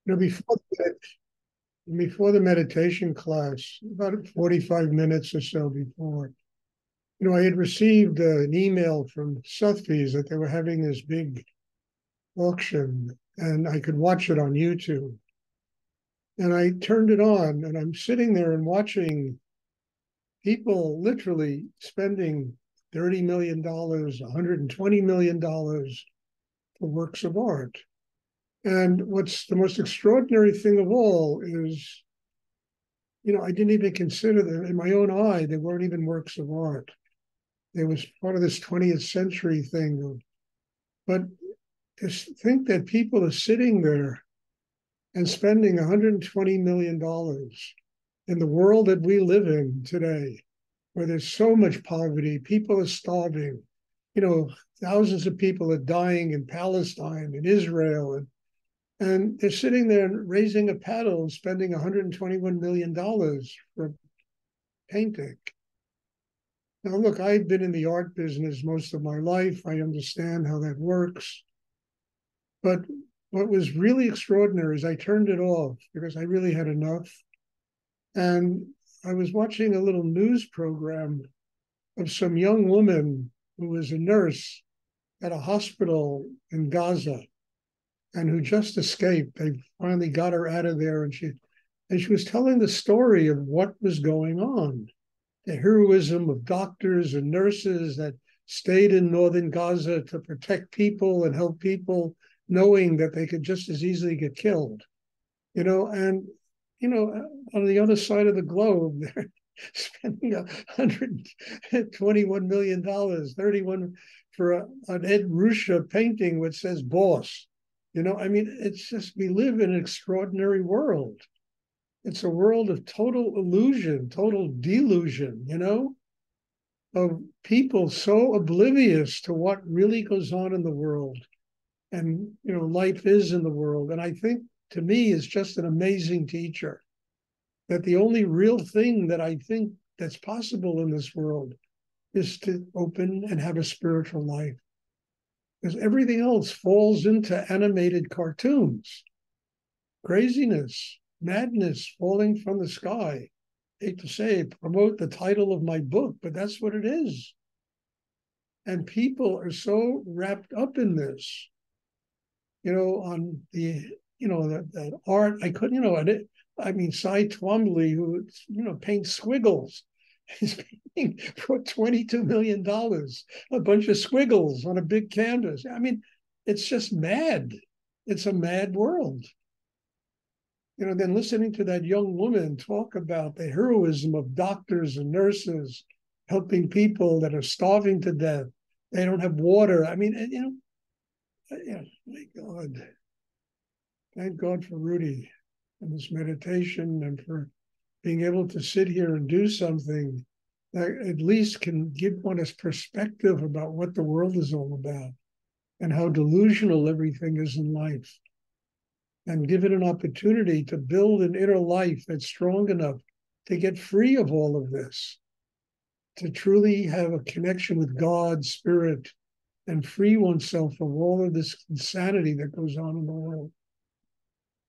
You know, before the meditation class, about 45 minutes or so before, I had received an email from Sotheby's that they were having this big auction, and I could watch it on YouTube. And I turned it on, and I'm sitting there and watching people literally spending $30 million, $120 million for works of art. And what's the most extraordinary thing of all is, I didn't even consider them in my own eye, they weren't even works of art. They was part of this 20th century thing. But to think that people are sitting there and spending $120 million in the world that we live in today, where there's so much poverty, people are starving, thousands of people are dying in Palestine and Israel, and they're sitting there and raising a paddle and spending $121 million for a painting. Now, look, I've been in the art business most of my life. I understand how that works. But what was really extraordinary is I turned it off because I really had enough. And I was watching a little news program of some young woman who was a nurse at a hospital in Gaza and who just escaped. They finally got her out of there, and she was telling the story of what was going on, the heroism of doctors and nurses that stayed in northern Gaza to protect people and help people, knowing that they could just as easily get killed. And on the other side of the globe, they're spending $121 million, 31 for an Ed Ruscha painting which says boss. It's just, we live in an extraordinary world. It's a world of total illusion, total delusion, of people so oblivious to what really goes on in the world and, life is in the world. And I think, to me, is just an amazing teacher, that the only real thing that I think that's possible in this world is to open and have a spiritual life. Because everything else falls into animated cartoons, craziness, madness falling from the sky. I hate to say, promote the title of my book, but that's what it is. And people are so wrapped up in this, on the, that art. I couldn't, Cy Twombly, who, paints squiggles. He's painting for $22 million, a bunch of squiggles on a big canvas. It's just mad. It's a mad world. Then listening to that young woman talk about the heroism of doctors and nurses helping people that are starving to death. They don't have water. My God. Thank God for Rudy and this meditation, and for being able to sit here and do something that at least can give one a perspective about what the world is all about and how delusional everything is in life, and give it an opportunity to build an inner life that's strong enough to get free of all of this, to truly have a connection with God, spirit, and free oneself of all of this insanity that goes on in the world.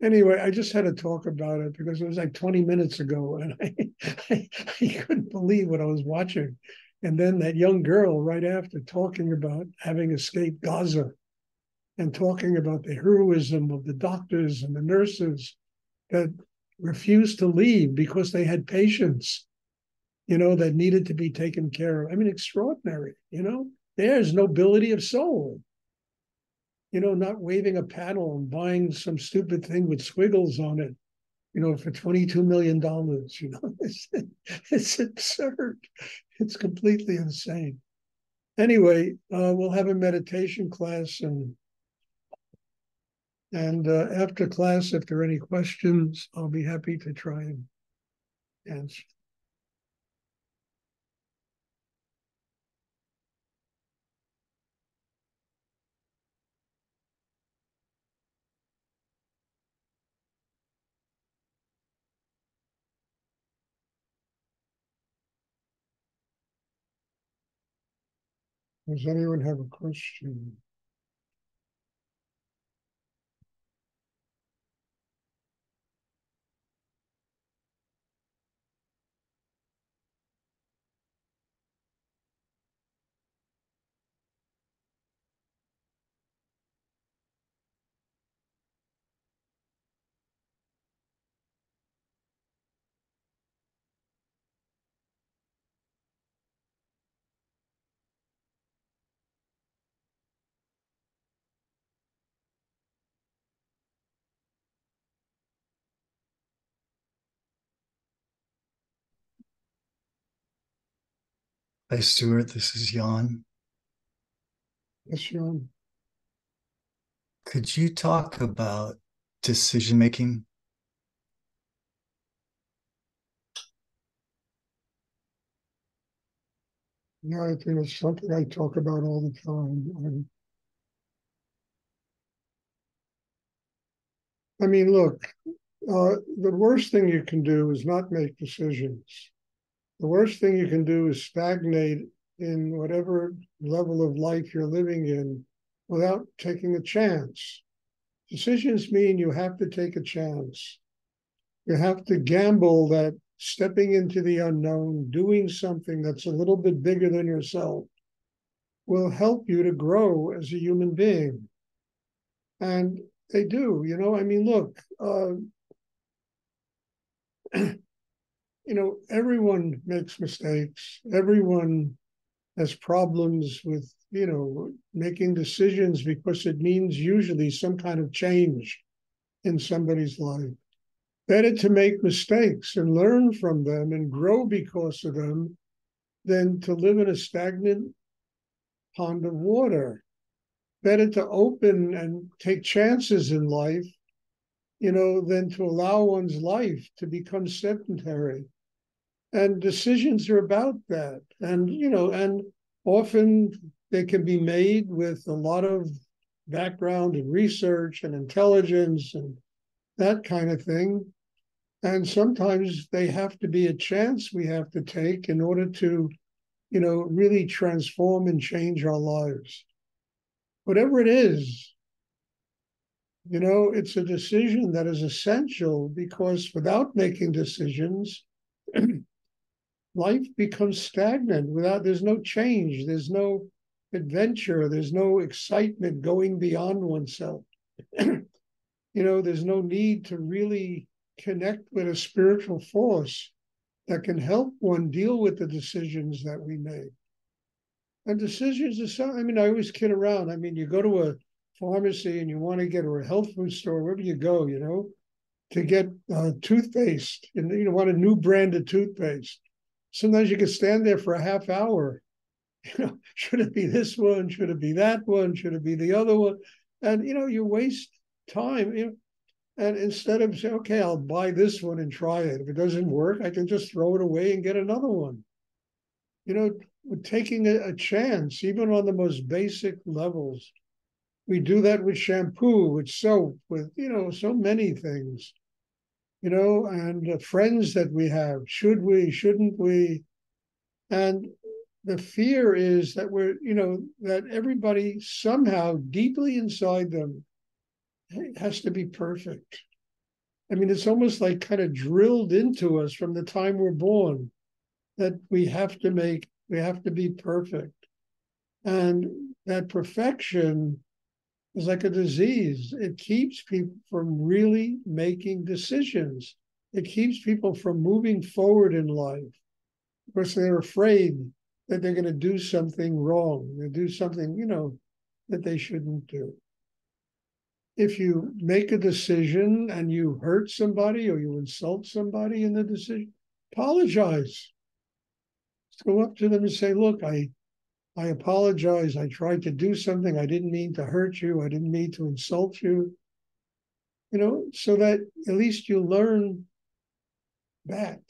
Anyway, I just had to talk about it because it was like 20 minutes ago, and I couldn't believe what I was watching. And then that young girl right after, talking about having escaped Gaza and talking about the heroism of the doctors and the nurses that refused to leave because they had patients, that needed to be taken care of. Extraordinary, There's nobility of soul. Not waving a paddle and buying some stupid thing with squiggles on it, for $22 million. It's absurd. It's completely insane. Anyway, we'll have a meditation class, and after class, if there are any questions, I'll be happy to try and answer. Does anyone have a question? Hi, Stuart. This is Jan. Yes, Sean. Could you talk about decision making? Yeah, I think it's something I talk about all the time. I mean, look, the worst thing you can do is not make decisions. The worst thing you can do is stagnate in whatever level of life you're living in without taking a chance. Decisions mean you have to take a chance. You have to gamble that stepping into the unknown, doing something that's a little bit bigger than yourself, will help you to grow as a human being. And they do, I mean, look, everyone makes mistakes. Everyone has problems with, making decisions because it means usually some kind of change in somebody's life. Better to make mistakes and learn from them and grow because of them than to live in a stagnant pond of water. Better to open and take chances in life, than to allow one's life to become sedentary. And decisions are about that. And often they can be made with a lot of background and research and intelligence and that kind of thing. And sometimes they have to be a chance we have to take in order to, really transform and change our lives. Whatever it is, it's a decision that is essential because without making decisions, life becomes stagnant. There's no change, there's no adventure, there's no excitement going beyond oneself. There's no need to really connect with a spiritual force that can help one deal with the decisions that we make. And decisions are so, I mean, I always kid around. I mean, you go to a pharmacy and you want to get, or a health food store, wherever you go, to get toothpaste, and you want a new brand of toothpaste. Sometimes you can stand there for a half hour. Should it be this one? Should it be that one? Should it be the other one? And you waste time. And instead of saying, okay, I'll buy this one and try it. If it doesn't work, I can just throw it away and get another one. Taking a chance, even on the most basic levels. We do that with shampoo, with soap, with, so many things, and friends that we have. Should we, shouldn't we? And the fear is that that everybody somehow deeply inside them has to be perfect. I mean, it's almost like kind of drilled into us from the time we're born that we have to be perfect. And that perfection is like a disease. It keeps people from really making decisions. It keeps people from moving forward in life because they're afraid that they're going to do something wrong. They do something, that they shouldn't do. If you make a decision and you hurt somebody or you insult somebody in the decision, apologize. Just go up to them and say, look, I apologize. I tried to do something. I didn't mean to hurt you. I didn't mean to insult you, so that at least you learn that,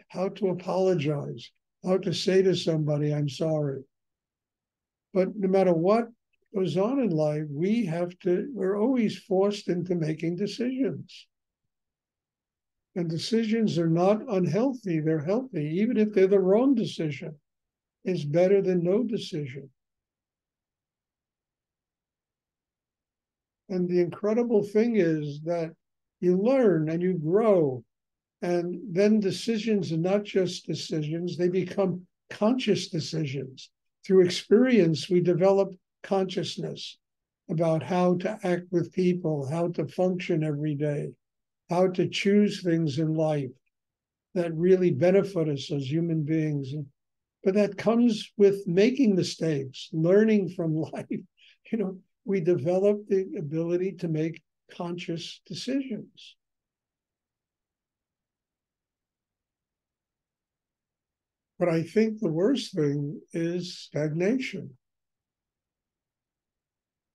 how to apologize, how to say to somebody, I'm sorry. But no matter what goes on in life, we're always forced into making decisions. And decisions are not unhealthy, they're healthy. Even if they're the wrong decision, it's better than no decision. And the incredible thing is that you learn and you grow. And then decisions are not just decisions, they become conscious decisions. Through experience, we develop consciousness about how to act with people, how to function every day, how to choose things in life that really benefit us as human beings. But that comes with making mistakes, learning from life. We develop the ability to make conscious decisions. But I think the worst thing is stagnation.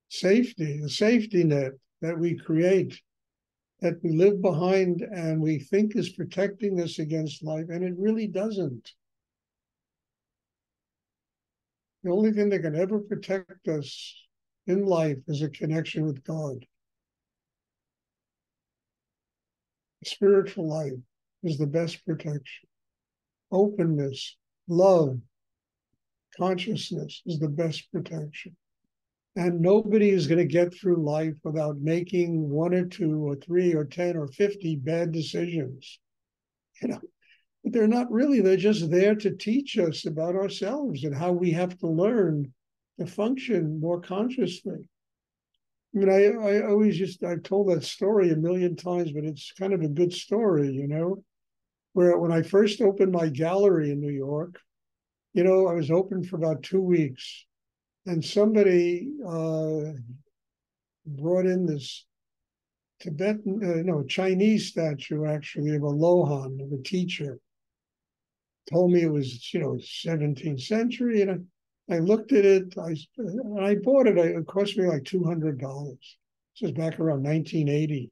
Safety, the safety net that we create, that we live behind and we think is protecting us against life, and it really doesn't. The only thing that can ever protect us in life is a connection with God. Spiritual life is the best protection. Openness, love, consciousness is the best protection. And nobody is going to get through life without making one or two or three or 10 or 50 bad decisions. But they're not really, they're just there to teach us about ourselves and how we have to learn to function more consciously. I mean, I always I've told that story a million times, but it's kind of a good story, where when I first opened my gallery in New York, I was open for about 2 weeks, and somebody brought in this Chinese statue, actually, of a Lohan, of a teacher. Told me it was, 17th century, and I looked at it. I bought it. It cost me like $200. This was back around 1980,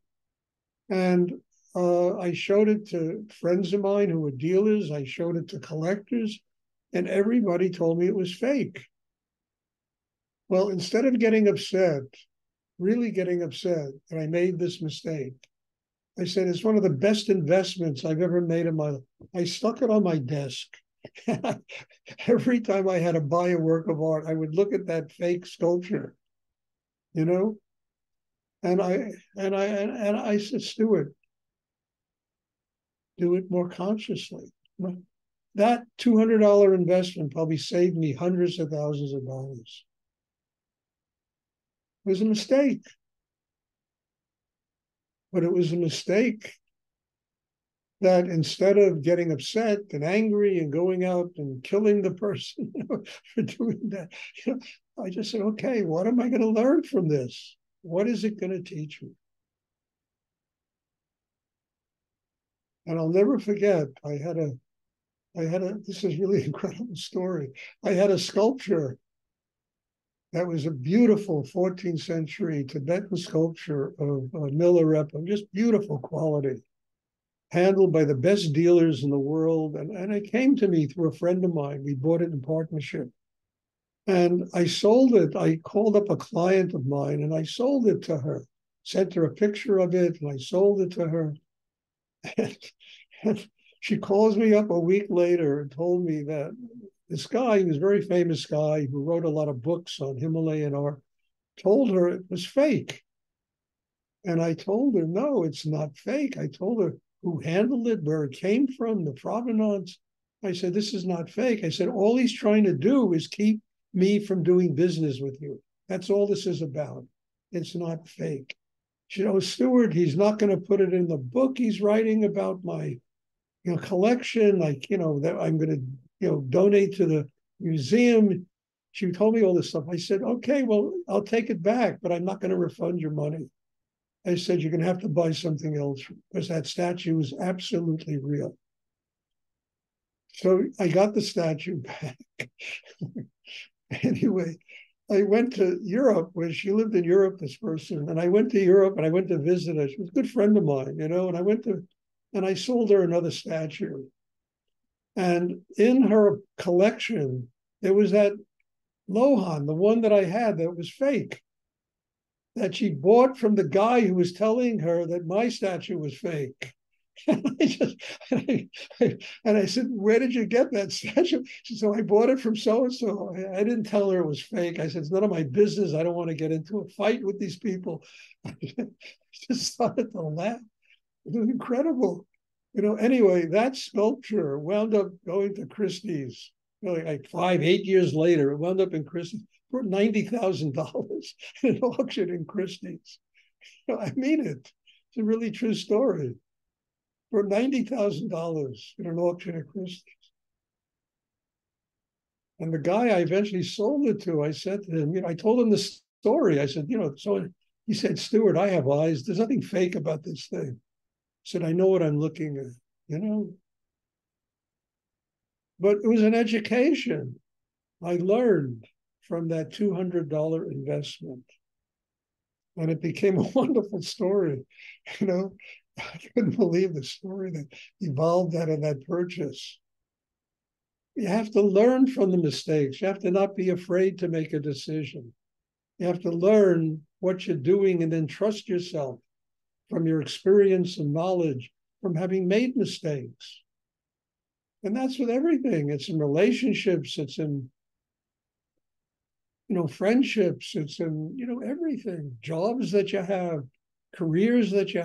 and I showed it to friends of mine who were dealers. I showed it to collectors, and everybody told me it was fake. Well, instead of getting upset, really getting upset that I made this mistake, I said, it's one of the best investments I've ever made in my life. I stuck it on my desk. Every time I had to buy a work of art, I would look at that fake sculpture, and I said, Stuart, do it more consciously. That $200 investment probably saved me hundreds of thousands of dollars. It was a mistake. But it was a mistake that instead of getting upset and angry and going out and killing the person for doing that, I just said, okay, what am I going to learn from this? What is it going to teach me? And I'll never forget, this is really incredible story. I had a sculpture that was a beautiful 14th century Tibetan sculpture of Milarepa, just beautiful quality, handled by the best dealers in the world. And it came to me through a friend of mine. We bought it in partnership. And I sold it. I called up a client of mine and I sold it to her, sent her a picture of it, and I sold it to her. And she calls me up a week later and told me that this guy, he was a very famous guy who wrote a lot of books on Himalayan art, told her it was fake. And I told her, no, it's not fake. I told her who handled it, where it came from, the provenance. I said, this is not fake. I said, all he's trying to do is keep me from doing business with you. That's all this is about. It's not fake. She said, oh, Stuart, he's not going to put it in the book he's writing about my collection, that I'm going to donate to the museum. She told me all this stuff. I said, okay, well, I'll take it back, but I'm not going to refund your money. I said, you're going to have to buy something else because that statue is absolutely real. So I got the statue back. Anyway, I went to Europe, where she lived in Europe, this person, and I went to Europe and I went to visit her. She was a good friend of mine, and I sold her another statue. And in her collection, there was that Lohan, the one that I had that was fake, that she bought from the guy who was telling her that my statue was fake. And I said, where did you get that statue? She said, so I bought it from so-and-so. I didn't tell her it was fake. I said, it's none of my business. I don't want to get into a fight with these people. I just started to laugh. It was incredible. Anyway, that sculpture wound up going to Christie's, like 8 years later. It wound up in Christie's for $90,000 in an auction in Christie's. I mean it. It's a really true story. For $90,000 in an auction at Christie's. And the guy I eventually sold it to, I said to him, I told him the story. I said, so he said, Stuart, I have eyes. There's nothing fake about this thing. I said, I know what I'm looking at, But it was an education. I learned from that $200 investment. And it became a wonderful story. You know, I couldn't believe the story that evolved out of that purchase. You have to learn from the mistakes. You have to not be afraid to make a decision. You have to learn what you're doing and then trust yourself from your experience and knowledge from having made mistakes. And that's with everything. It's in relationships, it's in friendships, it's in everything, jobs that you have, careers that you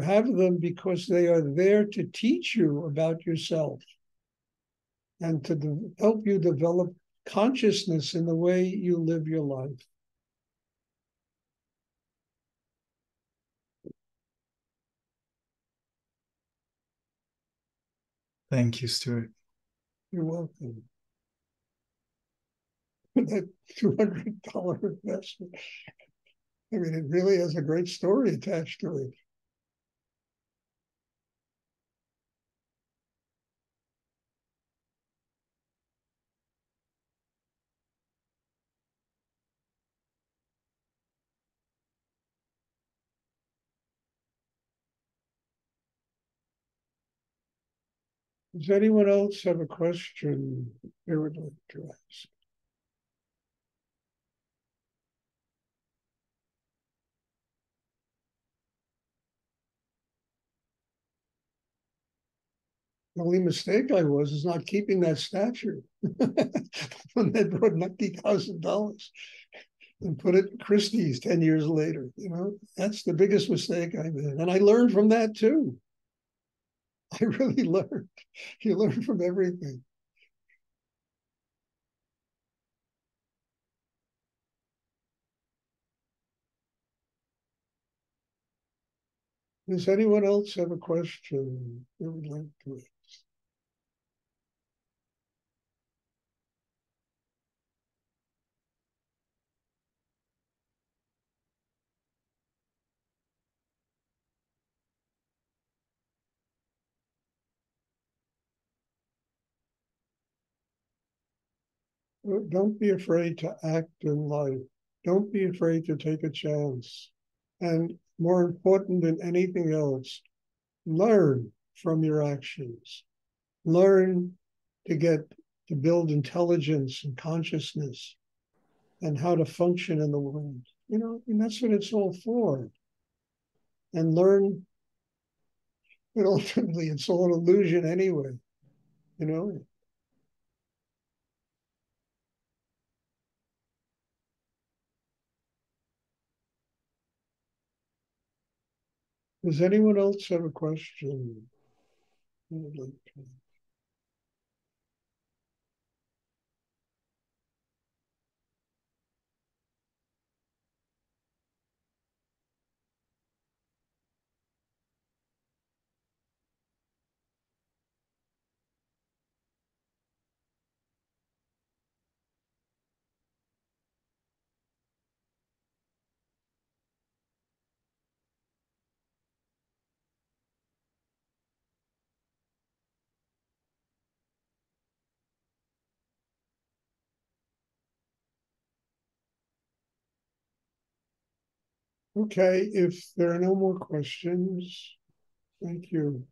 have them because they are there to teach you about yourself and to help you develop consciousness in the way you live your life. Thank you, Stuart. You're welcome. That $200 investment, I mean, it really has a great story attached to it. Does anyone else have a question they would like to ask? The only mistake I was is not keeping that statue when they brought $90,000 and put it in Christie's 10 years later. That's the biggest mistake I made. And I learned from that too. I really learned. You learn from everything. Does anyone else have a question they would like to ask? Don't be afraid to act in life. Don't be afraid to take a chance. And more important than anything else, learn from your actions. Learn to build intelligence and consciousness and how to function in the world. And that's what it's all for. And learn that ultimately it's all an illusion anyway. you know. Does anyone else have a question? Okay, if there are no more questions, thank you.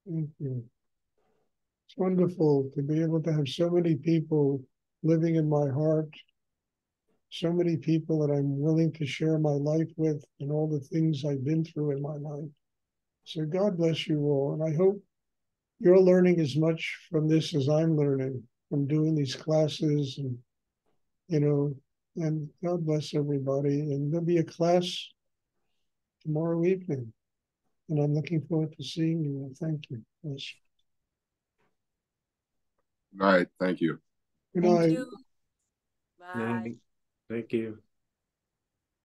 Thank you. It's wonderful to be able to have so many people living in my heart, so many people that I'm willing to share my life with and all the things I've been through in my life. So God bless you all. And I hope you're learning as much from this as I'm learning from doing these classes and God bless everybody. And there'll be a class tomorrow evening. And I'm looking forward to seeing you. Thank you. Yes. All right. Thank you. Good Thank night. you. Bye. Thank you.